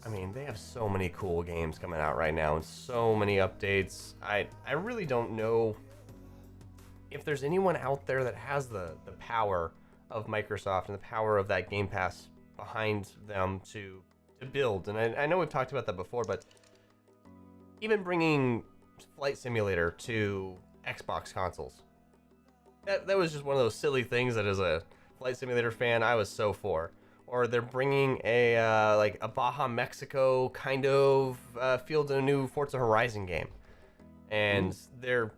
I mean, they have so many cool games coming out right now and so many updates. I really don't know if there's anyone out there that has the power of Microsoft and the power of that Game Pass behind them to build. And I know we've talked about that before, but even bringing Flight Simulator to Xbox consoles, that was just one of those silly things that as a Flight Simulator fan, I was so for. Or they're bringing a Baja Mexico kind of feel to a new Forza Horizon game, and they're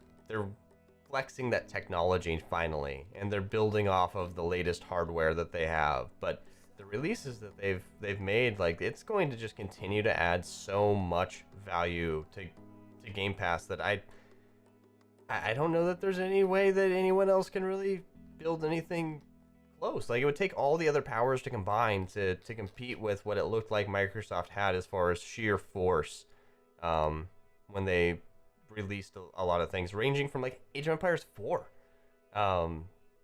flexing that technology finally, and they're building off of the latest hardware that they have. But the releases that they've made, it's going to just continue to add so much value to Game Pass that I don't know that there's any way that anyone else can really build anything close. It would take all the other powers to combine to compete with what it looked like Microsoft had as far as sheer force when they released a lot of things, ranging from Age of Empires 4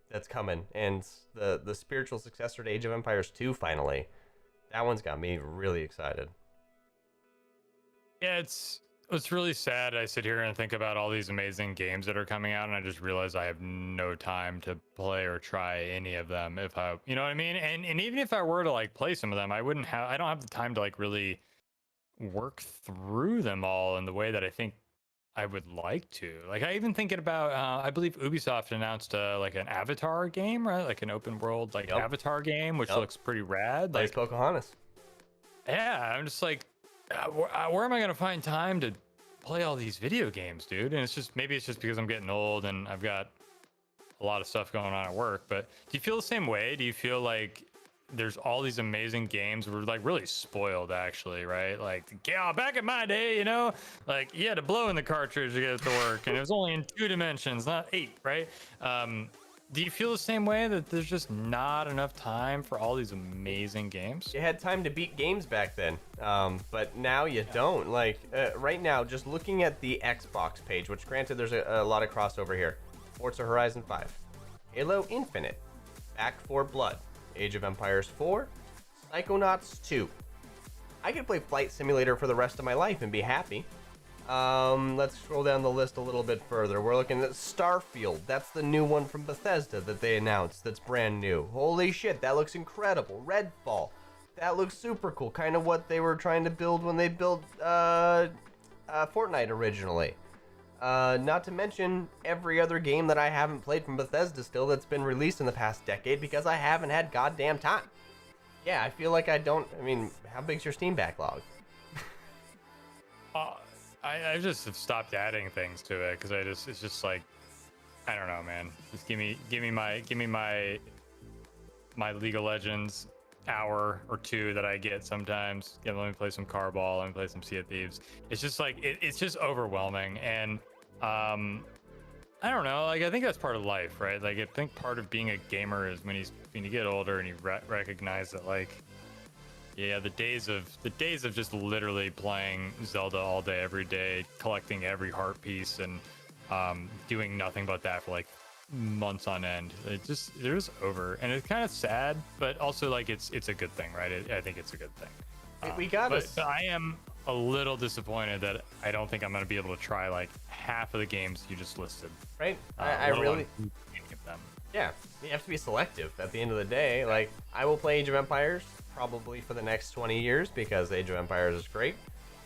that's coming, and the spiritual successor to Age of Empires 2 finally. That one's got me really excited. Yeah, it's really sad. I sit here and think about all these amazing games that are coming out, and I just realize I have no time to play or try any of them. If I, you know what I mean? And even if I were to play some of them, I don't have the time to really work through them all in the way that I think I would like to. Like, I even thinking about. I believe Ubisoft announced like an Avatar game, right? Like an open world like Yep. Avatar game, which Yep. looks pretty rad. Plays Like, Pocahontas. yeah, I'm just like, where am I gonna find time to play all these video games, dude? And it's just maybe it's just because I'm getting old and I've got a lot of stuff going on at work. But do you feel the same way? Do you feel like there's all these amazing games? We're like really spoiled, actually, right? Like, yeah, back in my day, like you had to blow in the cartridge to get it to work, and it was only in 2 dimensions, not 8, right? Do you feel the same way that there's just not enough time for all these amazing games? You had time to beat games back then, but now you don't. Like, right now, just looking at the Xbox page, which granted there's a lot of crossover here. Forza Horizon 5, Halo Infinite, Back 4 Blood, Age of Empires 4, Psychonauts 2. I could play Flight Simulator for the rest of my life and be happy. Let's scroll down the list a little bit further. We're looking at Starfield. That's the new one from Bethesda that they announced that's brand new. Holy shit, that looks incredible. Redfall. That looks super cool. Kind of what they were trying to build when they built Fortnite originally. Not to mention every other game that I haven't played from Bethesda still that's been released in the past decade because I haven't had goddamn time. Yeah, I feel like I mean, how big's your Steam backlog? I just have stopped adding things to it because it's just like, I don't know, man. Just give me my League of Legends hour or 2 that I get sometimes. Yeah, let me play some Carball, let me play some Sea of Thieves. It's just like it's just overwhelming, and I don't know. Like, I think that's part of life, right? Like, I think part of being a gamer is when you get older and you recognize that, like, yeah, the days of just literally playing Zelda all day, every day, collecting every heart piece, and doing nothing but that for like months on end. It just over, and it's kind of sad, but also like it's a good thing, right? I think it's a good thing. We got but I am a little disappointed that I don't think I'm going to be able to try like half of the games you just listed. Right? I really. Them. Yeah, you have to be selective at the end of the day. Like, I will play Age of Empires probably for the next 20 years because Age of Empires is great.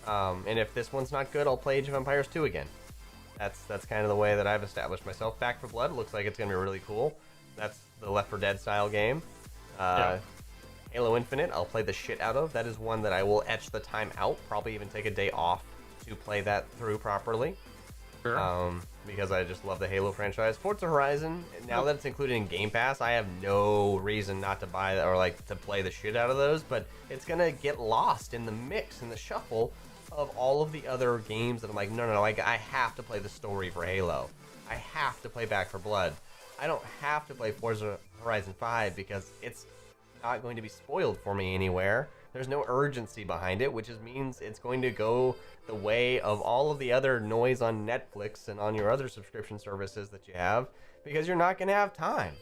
And if this one's not good, I'll play Age of Empires 2 again. That's kind of the way that I've established myself. Back 4 Blood looks like it's going to be really cool. That's the Left 4 Dead style game. Halo Infinite, I'll play the shit out of. That is one that I will etch the time out, probably even take a day off to play that through properly. Sure. Because I just love the Halo franchise. Forza Horizon, now that it's included in Game Pass, I have no reason not to buy that or like to play the shit out of those, but it's gonna get lost in the mix, in the shuffle of all of the other games that I'm like, no, like, I have to play the story for Halo. I have to play Back 4 Blood. I don't have to play Forza Horizon 5 because it's not going to be spoiled for me anywhere. There's no urgency behind it, which means it's going to go the way of all of the other noise on Netflix and on your other subscription services that you have, because you're not going to have time.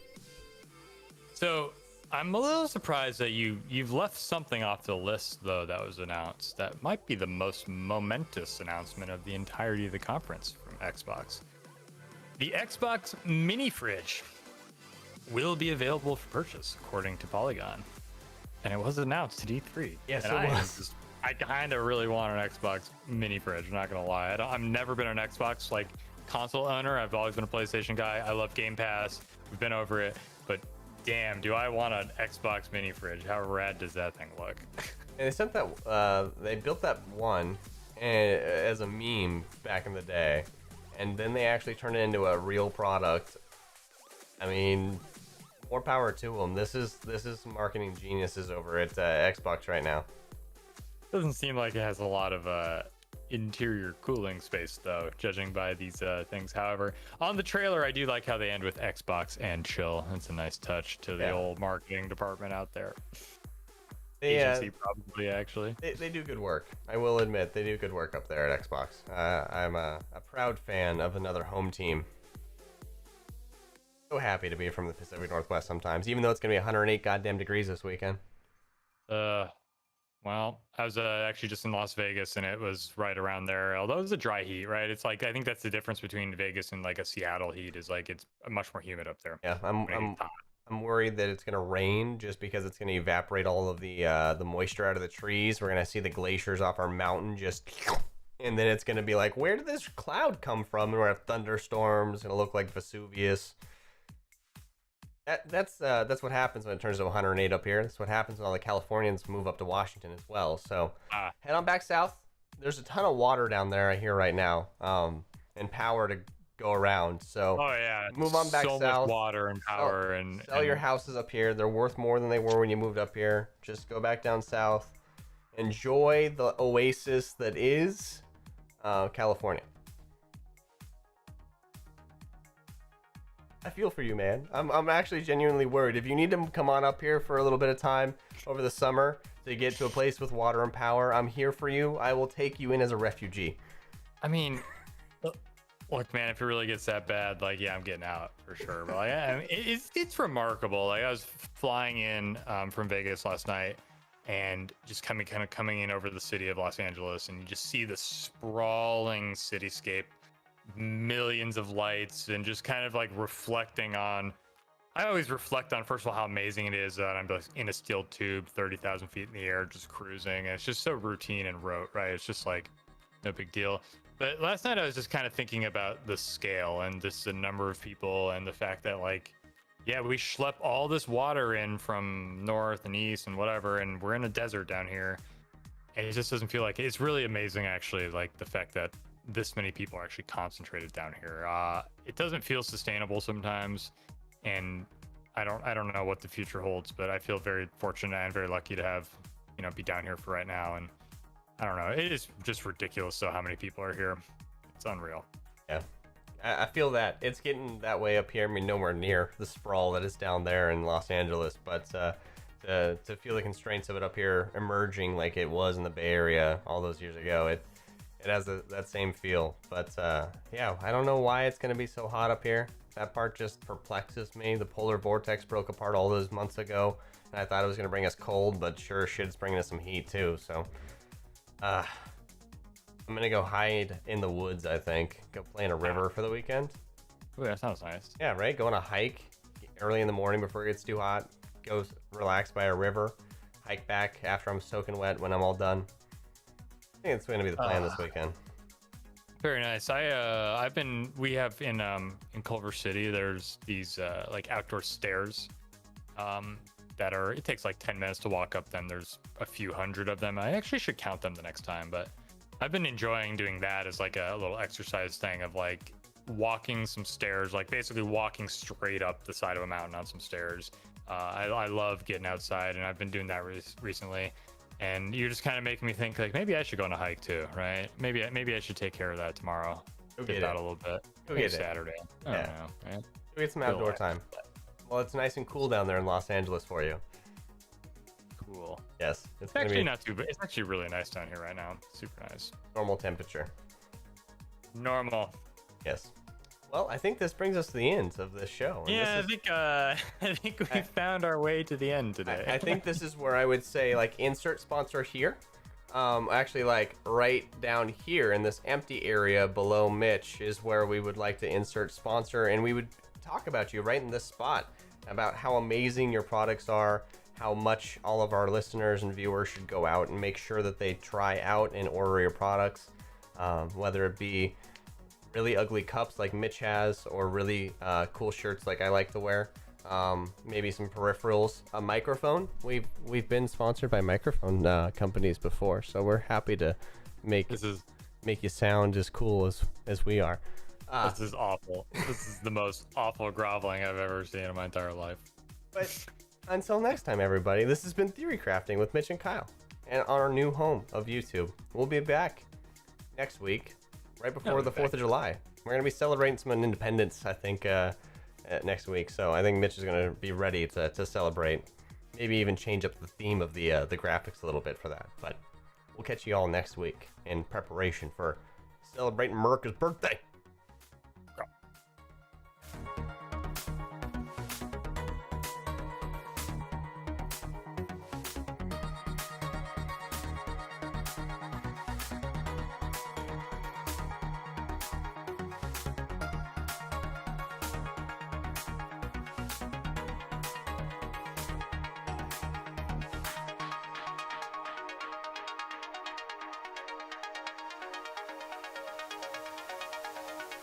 So I'm a little surprised that you've left something off the list, though, that was announced. That might be the most momentous announcement of the entirety of the conference from Xbox. The Xbox mini fridge will be available for purchase, according to Polygon. And it was announced at E3. Yes, and it was. I kind of really want an Xbox mini fridge. I'm not gonna lie. I've never been an Xbox like console owner. I've always been a PlayStation guy. I love Game Pass. We've been over it, but damn, do I want an Xbox mini fridge? How rad does that thing look? And they sent that. They built that one as a meme back in the day, and then they actually turned it into a real product. I mean, more power to them. This is some marketing geniuses over at Xbox right now. Doesn't seem like it has a lot of interior cooling space, though, judging by these things. However, on the trailer, I do like how they end with Xbox and chill. It's a nice touch to the old marketing department out there. Agency, probably, actually. They do good work. I will admit, they do good work up there at Xbox. I'm a proud fan of another home team. So happy to be from the Pacific Northwest sometimes, even though it's going to be 108 goddamn degrees this weekend. Well, I was actually just in Las Vegas, and it was right around there. Although it was a dry heat, right? It's like, I think that's the difference between Vegas and like a Seattle heat, is like it's much more humid up there. Yeah, I'm worried that it's gonna rain just because it's gonna evaporate all of the moisture out of the trees. We're gonna see the glaciers off our mountain just And then it's going to be like, where did this cloud come from? And we're going to have thunderstorms. It's going to look like Vesuvius. That's what happens when it turns to 108 up here. That's what happens when all the Californians move up to Washington as well. So head on back south. There's a ton of water down there I hear right now, and power to go around. So move on back so south. Much water and power sell your houses up here. They're worth more than they were when you moved up here. Just go back down south. Enjoy the oasis that is California. I feel for you, man. I'm actually genuinely worried. If you need to come on up here for a little bit of time over the summer to get to a place with water and power, I'm here for you. I will take you in as a refugee. I mean, look, man, if it really gets that bad, like, yeah, I'm getting out for sure. But like, I mean, it's remarkable. Like, I was flying in from Vegas last night, and just coming in over the city of Los Angeles, and you just see the sprawling cityscape, millions of lights, and just kind of like reflecting on. I always reflect on, first of all, how amazing it is that I'm just in a steel tube 30,000 feet in the air just cruising, and it's just so routine and rote, right? It's just like no big deal. But last night I was just kind of thinking about the scale and just the number of people, and the fact that, like, yeah, we schlep all this water in from north and east and whatever, and we're in a desert down here, and it just doesn't feel like it's really amazing, actually, like the fact that this many people are actually concentrated down here. It doesn't feel sustainable sometimes, and I don't know what the future holds, but I feel very fortunate and very lucky to have, be down here for right now. And I don't know, it is just ridiculous how many people are here. It's unreal. Yeah, I feel that it's getting that way up here. I mean, nowhere near the sprawl that is down there in Los Angeles, but to feel the constraints of it up here emerging like it was in the Bay Area all those years ago, it has that same feel. But yeah, I don't know why it's going to be so hot up here. That part just perplexes me. The polar vortex broke apart all those months ago, and I thought it was going to bring us cold, but sure shit, it's bringing us some heat too. So I'm going to go hide in the woods, I think. Go play in a river for the weekend. Ooh, that sounds nice. Yeah, right? Go on a hike early in the morning before it gets too hot. Go relax by a river. Hike back after I'm soaking wet when I'm all done. I think it's going to be the plan this weekend. Very nice. We have in Culver City, there's these like outdoor stairs it takes like 10 minutes to walk up them. There's a few hundred of them. I actually should count them the next time, but I've been enjoying doing that as like a little exercise thing of like walking some stairs, like basically walking straight up the side of a mountain on some stairs. I love getting outside, and I've been doing that recently. And you're just kind of making me think, like, maybe I should go on a hike too, right? Maybe I should take care of that tomorrow. Go get out a little bit. Go get Saturday. I don't know, man. Go get some outdoor time. Well, it's nice and cool down there in Los Angeles for you. Cool. Yes. It's actually not too bad. It's actually really nice down here right now. Super nice. Normal temperature. Normal. Yes. Well, I think this brings us to the end of this show. And yeah, I think we found our way to the end today. I think this is where I would say, like, insert sponsor here. Actually, like, right down here in this empty area below Mitch is where we would like to insert sponsor, and we would talk about you right in this spot, about how amazing your products are, how much all of our listeners and viewers should go out and make sure that they try out and order your products, whether it be really ugly cups like Mitch has, or really cool shirts like I like to wear. Maybe some peripherals, a microphone. We've been sponsored by microphone companies before, so we're happy to make you sound as cool as we are. This is awful. This is the most awful groveling I've ever seen in my entire life. But until next time, everybody, this has been Theory Crafting with Mitch and Kyle, and on our new home of YouTube. We'll be back next week, right before the 4th of July. We're going to be celebrating some independence, I think, next week. So I think Mitch is going to be ready to celebrate. Maybe even change up the theme of the graphics a little bit for that. But we'll catch you all next week in preparation for celebrating America's birthday.